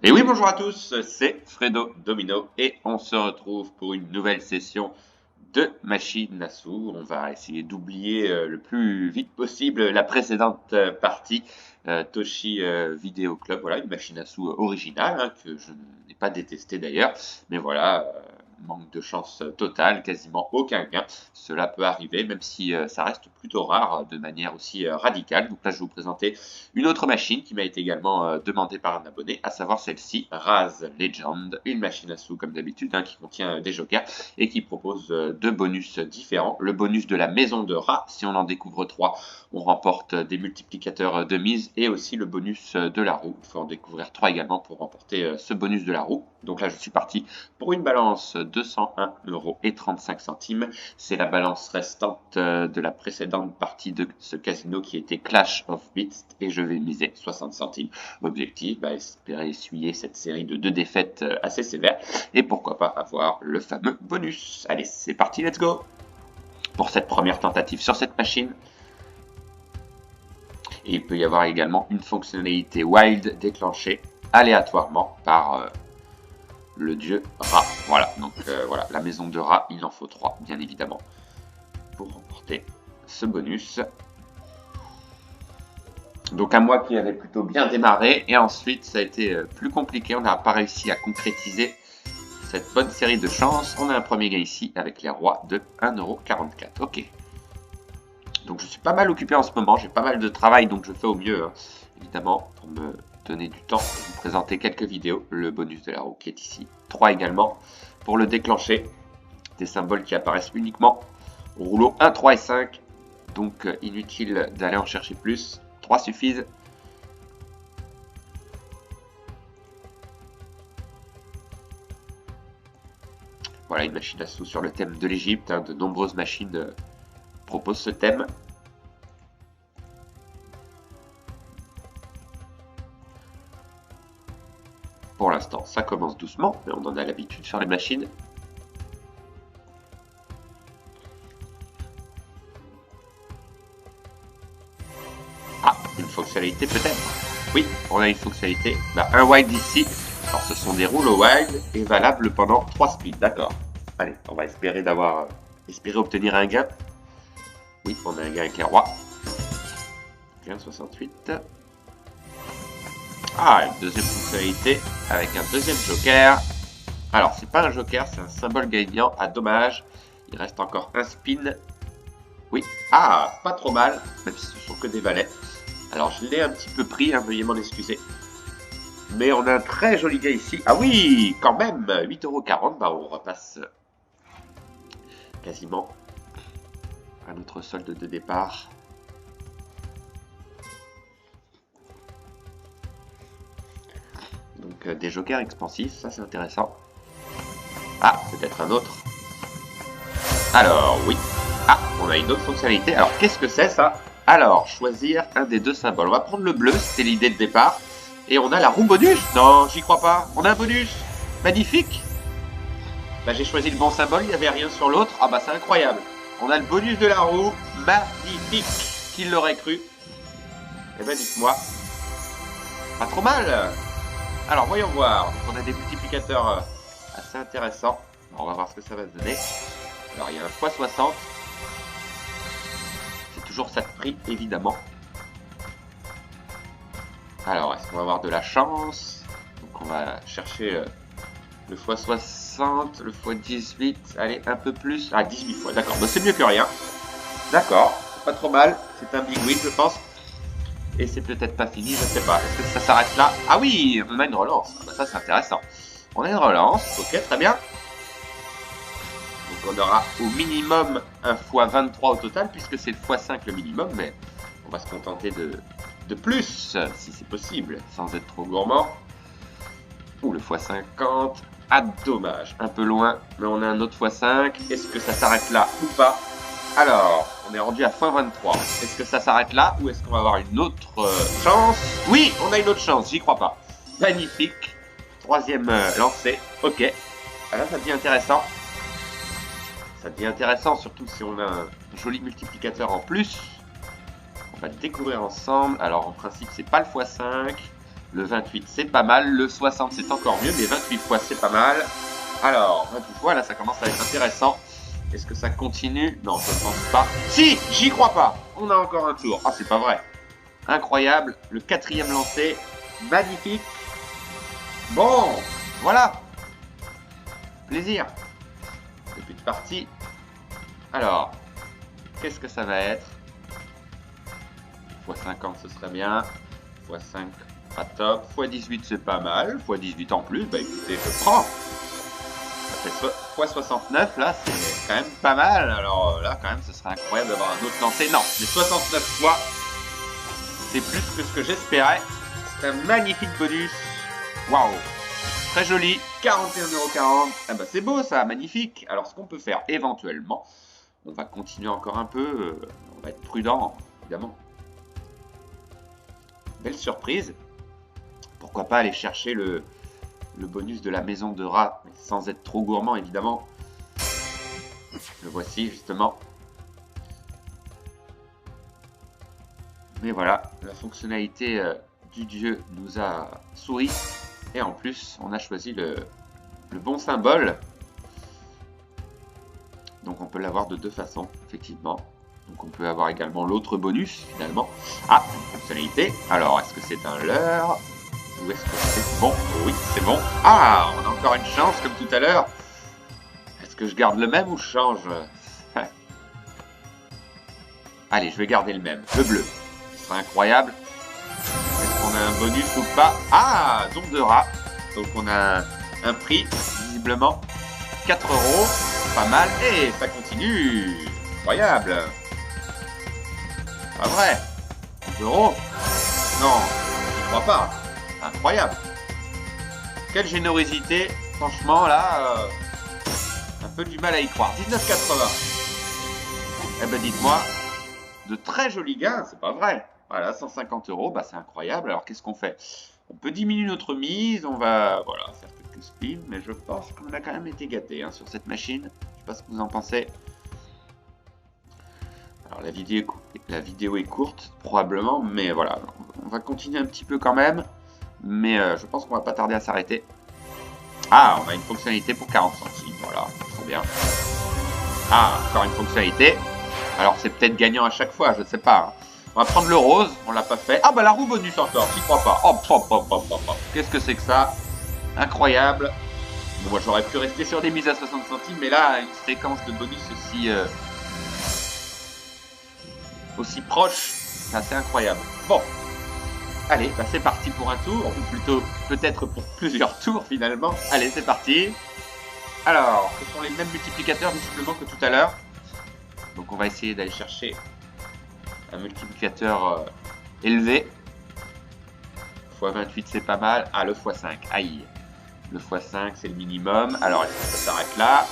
Et oui, bonjour à tous, c'est Fredo Domino et on se retrouve pour une nouvelle session de machine à sous. On va essayer d'oublier le plus vite possible la précédente partie Toshi Video Club. Voilà, une machine à sous originale hein, que je n'ai pas détestée d'ailleurs, mais voilà. Manque de chance totale, quasiment aucun gain. Cela peut arriver, même si ça reste plutôt rare de manière aussi radicale. Donc là, je vais vous présenter une autre machine qui m'a été également demandée par un abonné, à savoir celle-ci, Raz Legend, une machine à sous comme d'habitude, hein, qui contient des jokers et qui propose deux bonus différents. Le bonus de la maison de rat, si on en découvre 3, on remporte des multiplicateurs de mise, et aussi le bonus de la roue. Il faut en découvrir 3 également pour remporter ce bonus de la roue. Donc là, je suis parti pour une balance 201,35 €. C'est la balance restante de la précédente partie de ce casino qui était Clash of Beats, et je vais miser 60 centimes. Objectif, espérer essuyer cette série de 2 défaites assez sévères, et pourquoi pas avoir le fameux bonus. Allez, c'est parti, let's go pour cette première tentative sur cette machine. Et il peut y avoir également une fonctionnalité Wild déclenchée aléatoirement par le dieu rat. Voilà, donc voilà, la maison de rat, il en faut 3, bien évidemment, pour remporter ce bonus. Donc un mois qui avait plutôt bien démarré, et ensuite ça a été plus compliqué, on n'a pas réussi à concrétiser cette bonne série de chances. On a un premier gain ici avec les rois de 1,44 €. Ok. Donc je suis pas mal occupé en ce moment, j'ai pas mal de travail, donc je fais au mieux, hein, évidemment, pour me donner du temps de vous présenter quelques vidéos. Le bonus de la roue qui est ici, 3 également, pour le déclencher. Des symboles qui apparaissent uniquement au rouleau 1, 3 et 5, donc inutile d'aller en chercher plus, 3 suffisent. Voilà une machine à sous sur le thème de l'Égypte, hein, de nombreuses machines proposent ce thème. Pour l'instant, ça commence doucement, mais on en a l'habitude sur les machines. Ah, une fonctionnalité peut-être. Oui, on a une fonctionnalité. Un wild ici. Alors ce sont des rouleaux wild et valables pendant 3 speeds, d'accord. Allez, on va espérer espérer obtenir un gain. Oui, on a un gain avec les rois. Gain 68. Ah, une deuxième fonctionnalité avec un deuxième joker. Alors, c'est pas un joker, c'est un symbole gagnant à dommage. Il reste encore un spin. Oui, ah, pas trop mal, même si ce sont que des valets. Alors, je l'ai un petit peu pris, hein, veuillez m'en excuser. Mais on a un très joli gars ici. Ah oui, quand même, 8,40 €. On repasse quasiment à notre solde de départ. Donc des jokers expansifs, ça c'est intéressant. Ah, peut-être un autre. Alors, oui. Ah, on a une autre fonctionnalité. Alors, qu'est-ce que c'est ça? Alors, choisir un des 2 symboles. On va prendre le bleu, c'était l'idée de départ. Et on a la roue bonus. Non, j'y crois pas. On a un bonus. Magnifique. J'ai choisi le bon symbole, il n'y avait rien sur l'autre. Ah c'est incroyable. On a le bonus de la roue. Magnifique. Qui l'aurait cru? Eh dites-moi. Pas trop mal. Alors, voyons voir. Donc, on a des multiplicateurs assez intéressants. On va voir ce que ça va donner. Alors, il y a un x60. C'est toujours ça de prix, évidemment. Alors, est-ce qu'on va avoir de la chance? Donc, on va chercher le x60, le x18. Allez, un peu plus. Ah, 18 fois, d'accord. C'est mieux que rien. D'accord, pas trop mal. C'est un big win, je pense. Et c'est peut-être pas fini, je sais pas. Est-ce que ça s'arrête là? Ah oui, on a une relance. Ça, c'est intéressant. On a une relance. Ok, très bien. Donc, on aura au minimum un x23 au total, puisque c'est le x5 le minimum. Mais on va se contenter de plus, si c'est possible, sans être trop gourmand. Ouh, le x50. Ah, dommage. Un peu loin, mais on a un autre x5. Est-ce que ça s'arrête là ou pas? Alors, on est rendu à x23. Est-ce que ça s'arrête là ou est-ce qu'on va avoir une autre chance? Oui, on a une autre chance, j'y crois pas. Magnifique. Troisième lancé. Ok. Là, ça devient intéressant. Ça devient intéressant, surtout si on a un joli multiplicateur en plus. On va le découvrir ensemble. Alors, en principe, c'est pas le x5. Le 28, c'est pas mal. Le 60, c'est encore mieux. Mais 28 fois, c'est pas mal. Alors, 28 fois, là, ça commence à être intéressant. Est-ce que ça continue? Non, je ne pense pas. Si, j'y crois pas. On a encore un tour. Ah, c'est pas vrai. Incroyable. Le 4e lancé. Magnifique. Bon, voilà. Plaisir. Début de partie. Alors, qu'est-ce que ça va être? x50, ce serait bien. x5, pas top. x18, c'est pas mal. x18 en plus, bah écoutez, je prends. Ça fait x69, là, c'est quand même pas mal. Alors là, quand même, ce serait incroyable d'avoir un autre lancé. Non, mais 69 fois, c'est plus que ce que j'espérais. C'est un magnifique bonus. Waouh! Très joli, 41,40 €. Ah bah c'est beau ça, magnifique. Alors ce qu'on peut faire éventuellement, on va continuer encore un peu, on va être prudent, évidemment. Belle surprise. Pourquoi pas aller chercher le bonus de la maison de rat, mais sans être trop gourmand évidemment. Le voici justement. Mais voilà, la fonctionnalité du dieu nous a souri. Et en plus, on a choisi le bon symbole. Donc on peut l'avoir de deux façons, effectivement. Donc on peut avoir également l'autre bonus, finalement. Ah, une fonctionnalité. Alors, est-ce que c'est un leurre? Ou est-ce que c'est bon? Oui, c'est bon. Ah, on a encore une chance, comme tout à l'heure. Est-ce que je garde le même ou je change? Allez, je vais garder le même. Le bleu. Ce serait incroyable. Est-ce qu'on a un bonus ou pas? Ah, zone de rat. Donc on a un prix, visiblement, 4 €. Pas mal. Et ça continue. Incroyable. Pas vrai. 10 €. Non, je ne crois pas. Incroyable. Quelle générosité. Franchement, là, un peu du mal à y croire. 19,80. Eh ben, dites-moi, de très jolis gains, c'est pas vrai. Voilà, 150 €, bah c'est incroyable. Alors qu'est-ce qu'on fait? On peut diminuer notre mise, on va voilà, faire quelques spins, mais je pense qu'on a quand même été gâté sur cette machine. Je sais pas ce que vous en pensez. Alors la vidéo est courte, probablement, mais voilà, on va continuer un petit peu quand même. Mais je pense qu'on va pas tarder à s'arrêter. Ah, on a une fonctionnalité pour 40 centimes, voilà, très bien. Ah, encore une fonctionnalité. Alors c'est peut-être gagnant à chaque fois, je sais pas. On va prendre le rose, on l'a pas fait. Ah bah la roue bonus encore, j'y crois pas. Oh, qu'est-ce que c'est que ça? Incroyable. Bon, moi j'aurais pu rester sur des mises à 60 centimes, mais là, une séquence de bonus aussi proche, c'est assez incroyable. Bon, allez, bah c'est parti pour un tour, ou plutôt peut-être pour plusieurs tours finalement. Allez, c'est parti. Alors, ce sont les mêmes multiplicateurs visiblement que tout à l'heure. Donc on va essayer d'aller chercher un multiplicateur élevé. x28 c'est pas mal. Ah, le x5, aïe. Le x5 c'est le minimum. Alors est-ce que ça s'arrête là?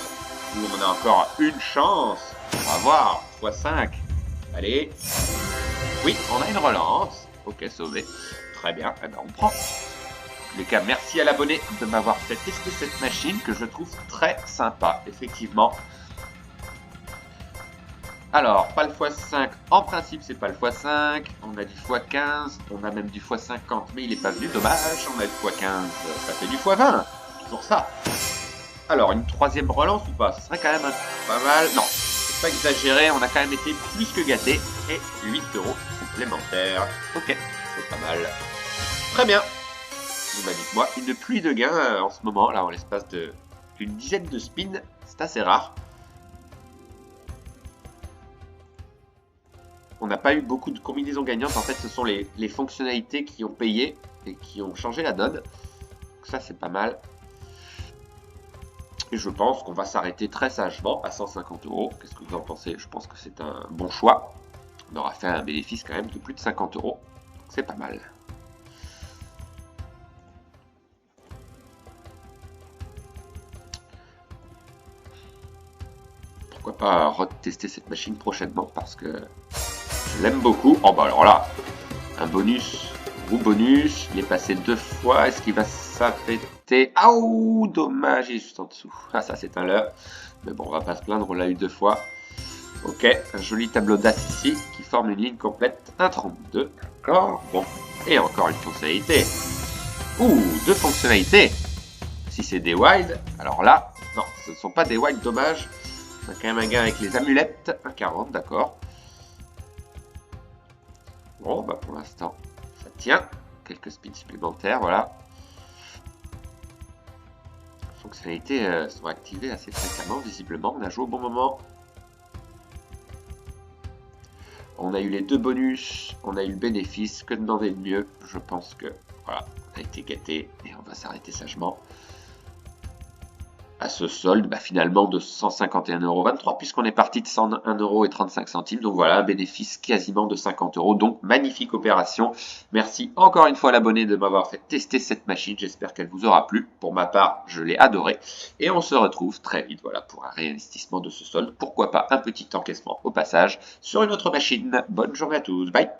Ou on a encore une chance? On va voir. x5. Allez. Oui, on a une relance. Ok, sauvé. Très bien, eh ben, on prend. En tous les cas, merci à l'abonné de m'avoir fait tester cette machine que je trouve très sympa. Effectivement. Alors, pas le x5, en principe c'est pas le x5, on a du x15, on a même du x50, mais il n'est pas venu, dommage, on a le x15, ça fait du x20, toujours ça. Alors, une troisième relance ou pas? Ce serait quand même pas mal, non, c'est pas exagéré, on a quand même été plus que gâtés, et 8 € supplémentaires, ok, c'est pas mal. Très bien, bah, dites-moi, une pluie de gains en ce moment, là, en l'espace d'une dizaine de spins, c'est assez rare. On n'a pas eu beaucoup de combinaisons gagnantes. En fait, ce sont les fonctionnalités qui ont payé et qui ont changé la donne. Donc ça, c'est pas mal. Et je pense qu'on va s'arrêter très sagement à 150 €. Qu'est-ce que vous en pensez? Je pense que c'est un bon choix. On aura fait un bénéfice quand même de plus de 50 €. C'est pas mal. Pourquoi pas retester cette machine prochainement parce que je l'aime beaucoup. Oh bah alors là, un bonus, roue bonus, il est passé 2 fois, est-ce qu'il va s'arrêter? Ah ouh, dommage, il est juste en dessous. Ah ça c'est un leurre, mais bon on va pas se plaindre, on l'a eu 2 fois. Ok, un joli tableau d'as ici, qui forme une ligne complète, 1,32, d'accord, bon, et encore une fonctionnalité. Ouh, deux fonctionnalités. Si c'est des wild, alors là, non, ce ne sont pas des wild, dommage. On a quand même un gain avec les amulettes. 1,40, d'accord. Bon, bah pour l'instant, ça tient. Quelques speeds supplémentaires, voilà. Les fonctionnalités sont activées assez fréquemment, visiblement. On a joué au bon moment. On a eu les deux bonus, on a eu le bénéfice. Que demander de mieux? Je pense que, voilà, on a été gâté et on va s'arrêter sagement à ce solde, finalement de 151,23 € puisqu'on est parti de 101,35 €. Donc voilà, un bénéfice quasiment de 50 €. Donc magnifique opération. Merci encore une fois à l'abonné de m'avoir fait tester cette machine. J'espère qu'elle vous aura plu. Pour ma part, je l'ai adorée. Et on se retrouve très vite, voilà, pour un réinvestissement de ce solde. Pourquoi pas un petit encaissement au passage sur une autre machine. Bonne journée à tous. Bye.